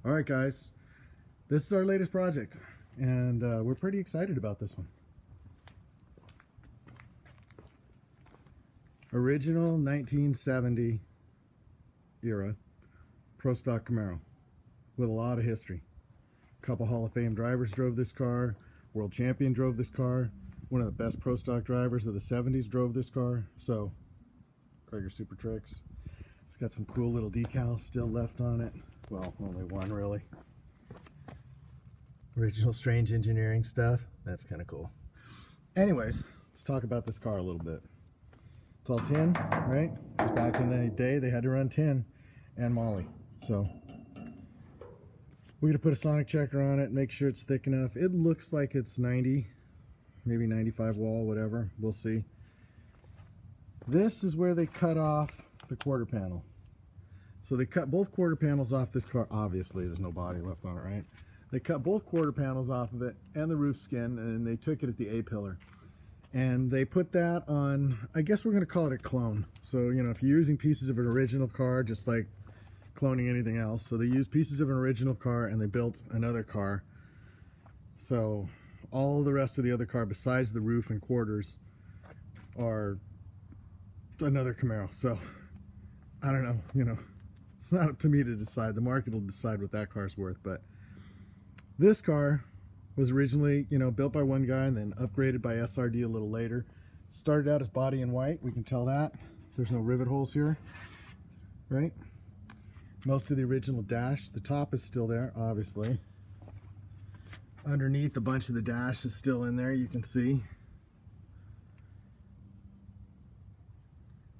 All right, guys, this is our latest project, and we're pretty excited about this one. Original 1970 era Pro Stock Camaro with a lot of history. A couple Hall of Fame drivers drove this car. World champion drove this car. One of the best Pro Stock drivers of the 70s drove this car. So, Krager Super Tricks. It's got some cool little decals still left on it. Well, only one really. Original Strange Engineering stuff. That's kind of cool. Anyways, let's talk about this car a little bit. It's all tin, right? Because back in the day, they had to run tin and moly. So, we're going to put a sonic checker on it, make sure it's thick enough. It looks like it's 90, maybe 95 wall, whatever. We'll see. This is where they cut off the quarter panel. So they cut both quarter panels off this car. Obviously, there's no body left on it, right? They cut both quarter panels off of it and the roof skin, and they took it at the A-pillar. And they put that on, I guess we're going to call it a clone. So, you know, if you're using pieces of an original car, just like cloning anything else. So they used pieces of an original car and they built another car. So all the rest of the other car, besides the roof and quarters, are another Camaro. So I don't know, you know, it's not up to me to decide. The market will decide what that car's worth. But this car was originally, you know, built by one guy and then upgraded by SRD a little later. It started out as body in white. We can tell that. There's no rivet holes here, right? Most of the original dash. The top is still there, obviously. Underneath, a bunch of the dash is still in there, you can see.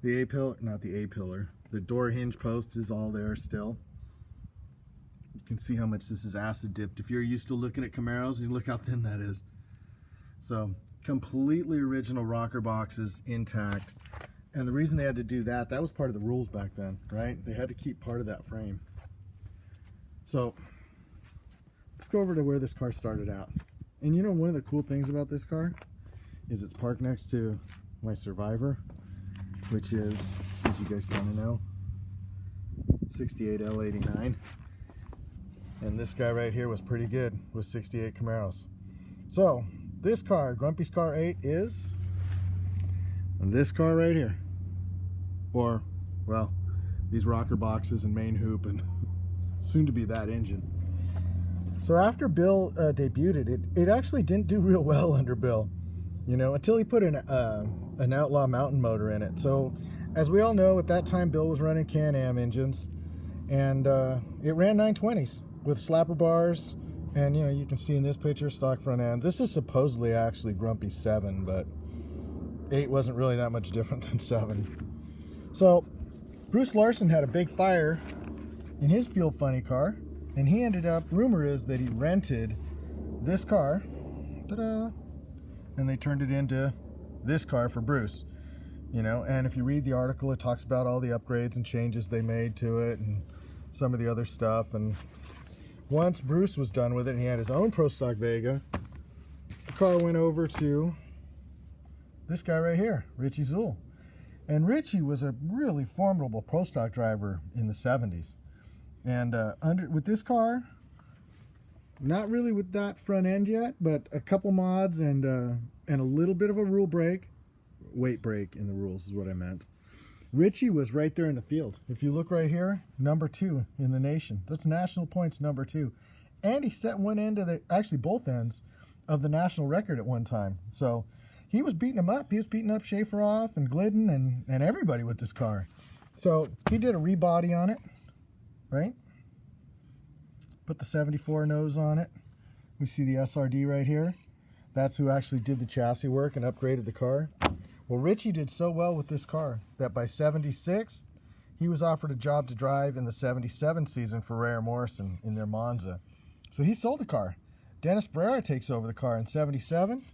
The A-pillar, not the A-pillar, the door hinge post is all there still. You can see how much this is acid dipped. If you're used to looking at Camaros, you look how thin that is. So, completely original rocker boxes, intact. And the reason they had to do that, that was part of the rules back then, right? They had to keep part of that frame. So, let's go over to where this car started out. And you know, one of the cool things about this car is it's parked next to my Survivor, which is, as you guys kind of know, 68 L89. And this guy right here was pretty good with 68 Camaros. So, this car, Grumpy's Car 8, is this car right here. Or, well, these rocker boxes and main hoop and soon to be that engine. So after Bill debuted it, it actually didn't do real well under Bill, you know, until he put an Outlaw mountain motor in it. So as we all know, at that time Bill was running Can-Am engines, and it ran 920s with slapper bars, and you know, you can see in this picture stock front end. This is supposedly actually Grumpy 7, but 8 wasn't really that much different than 7. So Bruce Larson had a big fire in his Feel Funny car, and he ended up, rumor is that he rented this car, ta-da, and they turned it into this car for Bruce, you know. And if you read the article, it talks about all the upgrades and changes they made to it and some of the other stuff. And once Bruce was done with it and he had his own Pro Stock Vega, the car went over to this guy right here, Richie Zul. And Richie was a really formidable Pro Stock driver in the 70s. And with this car, not really with that front end yet, but a couple mods and a little bit of a rule break, weight break in the rules is what I meant. Richie was right there in the field. If you look right here, number 2 in the nation. That's national points number 2. And he set one end of the, actually both ends of the national record at one time. So he was beating him up. He was beating up Schaefer-Off and Glidden and everybody with this car. So he did a rebody on it, right? Put the 74 nose on it. We see the SRD right here. That's who actually did the chassis work and upgraded the car. Well, Richie did so well with this car that by 76, he was offered a job to drive in the 77 season for Ray Morrison in their Monza. So he sold the car. Dennis Ferrara takes over the car in 77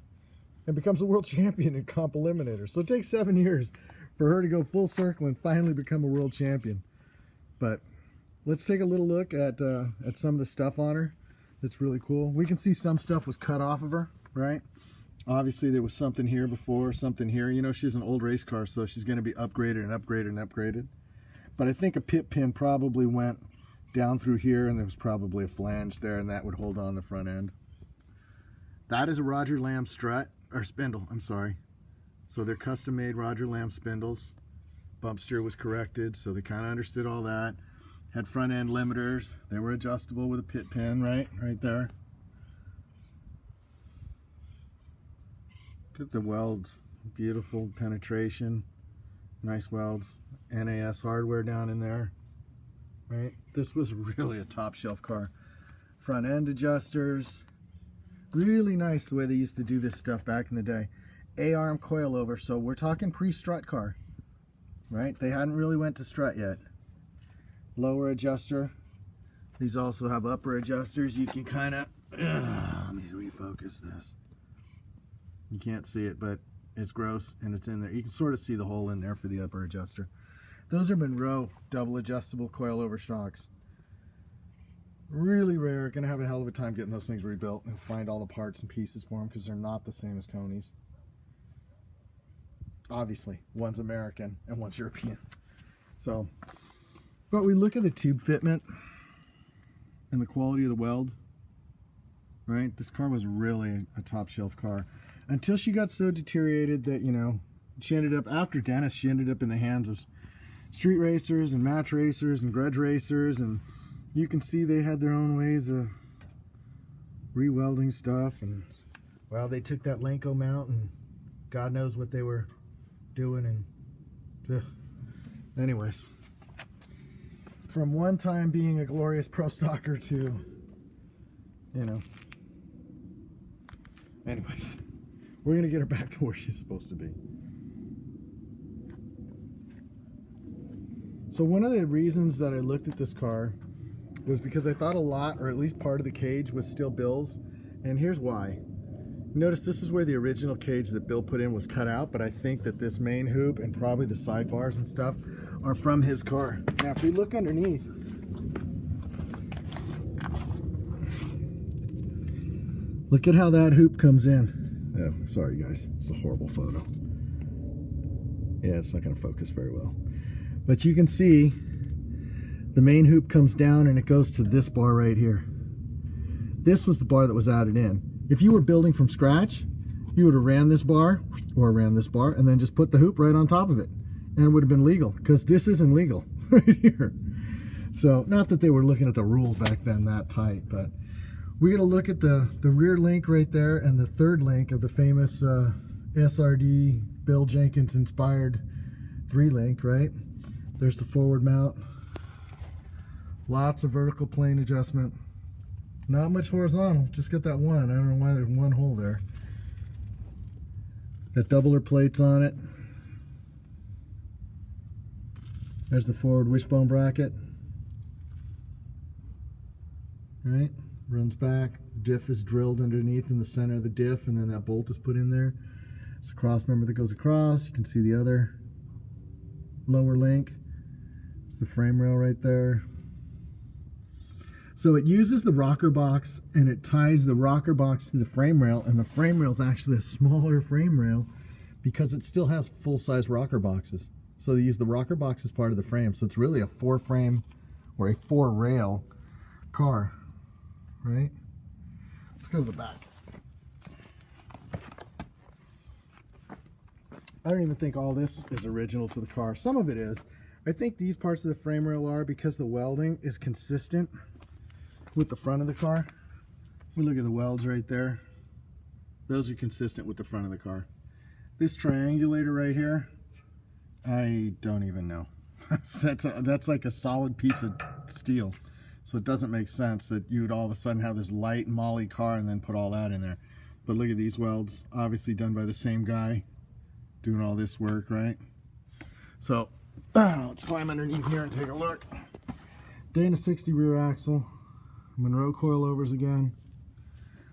and becomes a world champion in Comp Eliminator. So it takes 7 years for her to go full circle and finally become a world champion. But let's take a little look at some of the stuff on her that's really cool. We can see some stuff was cut off of her, right? Obviously, there was something here before, something here. You know, she's an old race car, so she's going to be upgraded and upgraded and upgraded. But I think a pit pin probably went down through here, and there was probably a flange there, and that would hold on the front end. That is a Roger Lamb strut, or spindle, I'm sorry. So they're custom made Roger Lamb spindles. Bump steer was corrected, so they kind of understood all that. Had front end limiters. They were adjustable with a pit pin, right there. Look at the welds. Beautiful penetration. Nice welds. NAS hardware down in there. Right? This was really a top shelf car. Front end adjusters. Really nice the way they used to do this stuff back in the day. A-arm coilover, so we're talking pre-strut car. Right? They hadn't really went to strut yet. Lower adjuster. These also have upper adjusters. You can kind of... let me refocus this. You can't see it, but it's gross and it's in there. You can sort of see the hole in there for the upper adjuster. Those are Monroe double adjustable coilover shocks. Really rare. Gonna have a hell of a time getting those things rebuilt and find all the parts and pieces for them because they're not the same as Coney's. Obviously, one's American and one's European. So, but we look at the tube fitment and the quality of the weld. Right? This car was really a top shelf car. Until she got so deteriorated that, you know, she ended up, after Dennis, she ended up in the hands of street racers and match racers and grudge racers, and you can see they had their own ways of re-welding stuff, and, well, they took that Lenko mount, and God knows what they were doing, and, anyways. From one time being a glorious pro stocker to, you know, anyways. We're going to get her back to where she's supposed to be. So one of the reasons that I looked at this car was because I thought a lot, or at least part of the cage, was still Bill's. And here's why. Notice this is where the original cage that Bill put in was cut out, but I think that this main hoop and probably the sidebars and stuff are from his car. Now if we look underneath, look at how that hoop comes in. Oh, sorry guys, it's a horrible photo. Yeah, it's not going to focus very well. But you can see the main hoop comes down and it goes to this bar right here. This was the bar that was added in. If you were building from scratch, you would have ran this bar, or ran this bar, and then just put the hoop right on top of it. And it would have been legal, because this isn't legal right here. So, not that they were looking at the rules back then that tight, but we're going to look at the rear link right there and the third link of the famous SRD Bill Jenkins inspired 3-link, right? There's the forward mount. Lots of vertical plane adjustment. Not much horizontal, just got that one. I don't know why there's one hole there. Got doubler plates on it. There's the forward wishbone bracket. Right? Runs back, the diff is drilled underneath in the center of the diff, and then that bolt is put in there. It's a cross member that goes across. You can see the other lower link. It's the frame rail right there. So it uses the rocker box and it ties the rocker box to the frame rail, and the frame rail is actually a smaller frame rail because it still has full-size rocker boxes. So they use the rocker box as part of the frame. So it's really a 4-frame or a 4-rail car. Right? Let's go to the back. I don't even think all this is original to the car. Some of it is. I think these parts of the frame rail are, because the welding is consistent with the front of the car. We look at the welds right there. Those are consistent with the front of the car. This triangulator right here, I don't even know. That's like a solid piece of steel. So it doesn't make sense that you would all of a sudden have this light molly car and then put all that in there. But look at these welds, obviously done by the same guy doing all this work, right? So let's climb underneath here and take a look. Dana 60 rear axle, Monroe coilovers again.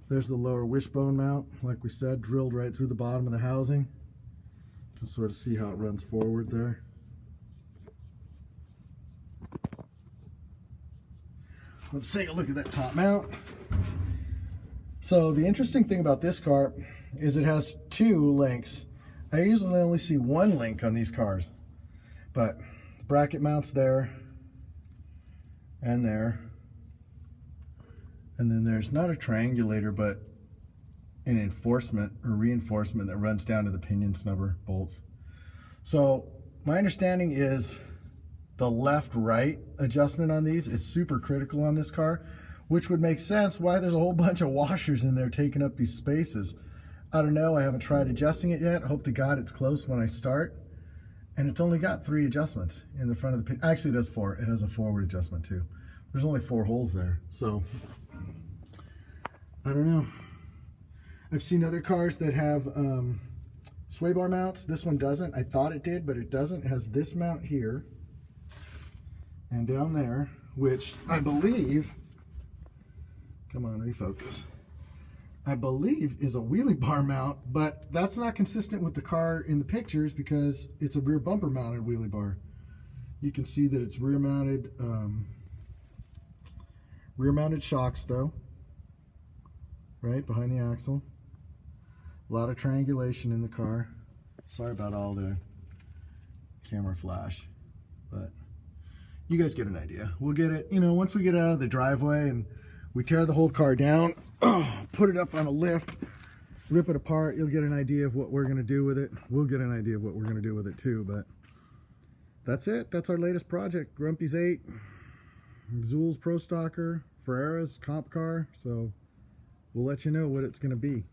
There's the lower wishbone mount, like we said, drilled right through the bottom of the housing. You can sort of see how it runs forward there. Let's take a look at that top mount. So the interesting thing about this car is it has 2 links. I usually only see 1 link on these cars, but bracket mounts there, and there. And then there's not a triangulator, but an enforcement or reinforcement that runs down to the pinion snubber bolts. So my understanding is the left-right adjustment on these is super critical on this car, which would make sense why there's a whole bunch of washers in there taking up these spaces. I don't know, I haven't tried adjusting it yet. Hope to God it's close when I start. And it's only got 3 adjustments in the front of the pin. Actually, it does 4. It has a forward adjustment too. There's only 4 holes there. So, I don't know. I've seen other cars that have sway bar mounts. This one doesn't. I thought it did, but it doesn't. It has this mount here and down there, which I believe, come on, refocus, I believe is a wheelie bar mount, but that's not consistent with the car in the pictures because it's a rear bumper mounted wheelie bar. You can see that it's rear mounted shocks though, right behind the axle. A lot of triangulation in the car. Sorry about all the camera flash, but you guys get an idea. We'll get it, you know, once we get it out of the driveway and we tear the whole car down, put it up on a lift, rip it apart, you'll get an idea of what we're going to do with it. We'll get an idea of what we're going to do with it too, but that's it. That's our latest project. Grumpy's VIII, Zul's Pro Stocker, Ferrara's comp car, so we'll let you know what it's going to be.